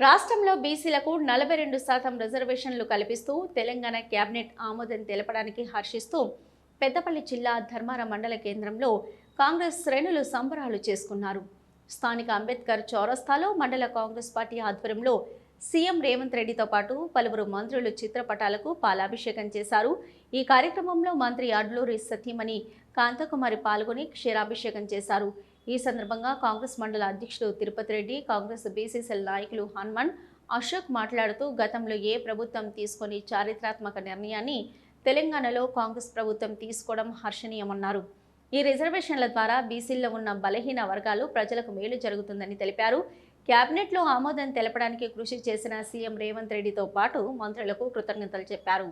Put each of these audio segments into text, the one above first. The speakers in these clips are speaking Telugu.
రాష్ట్రంలో బీసీలకు 42% రిజర్వేషన్లు కల్పిస్తూ తెలంగాణ కేబినెట్ ఆమోదం తెలపడానికి హర్షిస్తూ పెద్దపల్లి జిల్లా ధర్మారం మండల కేంద్రంలో కాంగ్రెస్ శ్రేణులు సంబరాలు చేసుకున్నారు. స్థానిక అంబేద్కర్ చౌరస్తాలో మండల కాంగ్రెస్ పార్టీ ఆధ్వర్యంలో సీఎం రేవంత్ రెడ్డితో పాటు పలువురు మంత్రులు చిత్రపటాలకు పాలాభిషేకం చేశారు. ఈ కార్యక్రమంలో మంత్రి అడ్లూరి సతీమణి కాంతకుమారి పాల్గొని క్షీరాభిషేకం చేశారు. ఈ సందర్భంగా కాంగ్రెస్ మండల అధ్యక్షుడు తిరుపతి రెడ్డి, కాంగ్రెస్ బీసీసీఎల్ నాయకులు హనుమాన్, అశోక్ మాట్లాడుతూ గతంలో ఏ ప్రభుత్వం తీసుకొని చారిత్రాత్మక నిర్ణయాన్ని తెలంగాణలో కాంగ్రెస్ ప్రభుత్వం తీసుకోవడం హర్షణీయమన్నారు. ఈ రిజర్వేషన్ల ద్వారా బీసీల్లో ఉన్న బలహీన వర్గాలు ప్రజలకు మేలు జరుగుతుందని తెలిపారు. కేబినెట్లో ఆమోదం తెలపడానికి కృషి చేసిన సీఎం రేవంత్ రెడ్డితో పాటు మంత్రులకు కృతజ్ఞతలు చెప్పారు.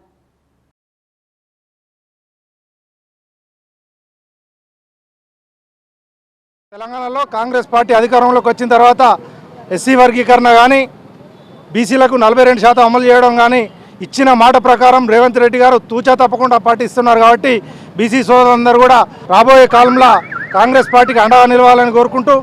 తెలంగాణలో కాంగ్రెస్ పార్టీ అధికారంలోకి వచ్చిన తర్వాత ఎస్సీ వర్గీకరణ కానీ బీసీలకు 42% అమలు చేయడం కానీ ఇచ్చిన మాట ప్రకారం రేవంత్ రెడ్డి గారు తూచా తప్పకుండా పాటిస్తున్నారు. కాబట్టి బీసీ సోదరులందరూ కూడా రాబోయే కాలంలో కాంగ్రెస్ పార్టీకి అండగా నిలవాలని కోరుకుంటూ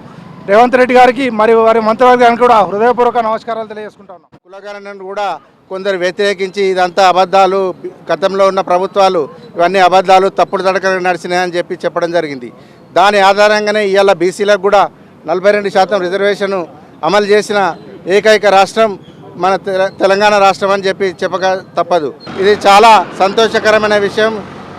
రేవంత్ రెడ్డి గారికి మరియు వారి మంత్రివర్గానికి కూడా హృదయపూర్వక నమస్కారాలు తెలియజేసుకుంటాను. కులగణనను కూడా కొందరు వ్యతిరేకించి ఇదంతా అబద్ధాలు, గతంలో ఉన్న ప్రభుత్వాలు ఇవన్నీ అబద్ధాలు, తప్పుడు తడకలు నడిచినాయని చెప్పడం జరిగింది. దాని ఆధారంగానే ఇవాళ బీసీలకు కూడా 42% రిజర్వేషన్ అమలు చేసిన ఏకైక రాష్ట్రం మన తెలంగాణ రాష్ట్రం అని చెప్పక తప్పదు. ఇది చాలా సంతోషకరమైన విషయం.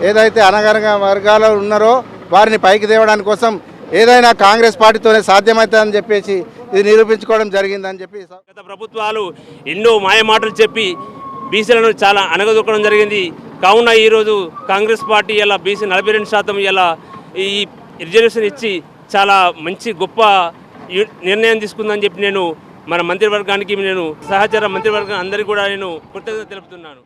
ఏదైతే అనగారిన వర్గాలు ఉన్నారో వారిని పైకి తేవడానికి కోసం ఏదైనా కాంగ్రెస్ పార్టీతోనే సాధ్యమవుతుందని చెప్పేసి ఇది నిరూపించుకోవడం జరిగిందని చెప్పి గత ప్రభుత్వాలు ఎన్నో మాయమాటలు చెప్పి బీసీలను చాలా అనగదొక్కడం జరిగింది. కావున ఈరోజు కాంగ్రెస్ పార్టీ ఇలా బీసీ 42% ఇలా ఈ రిజర్వేషన్ ఇచ్చి చాలా మంచి గొప్ప నిర్ణయం తీసుకుందని చెప్పి నేను మన మంత్రివర్గానికి, నేను సహచర మంత్రివర్గం అందరికీ కూడా నేను కృతజ్ఞత తెలుపుతున్నాను.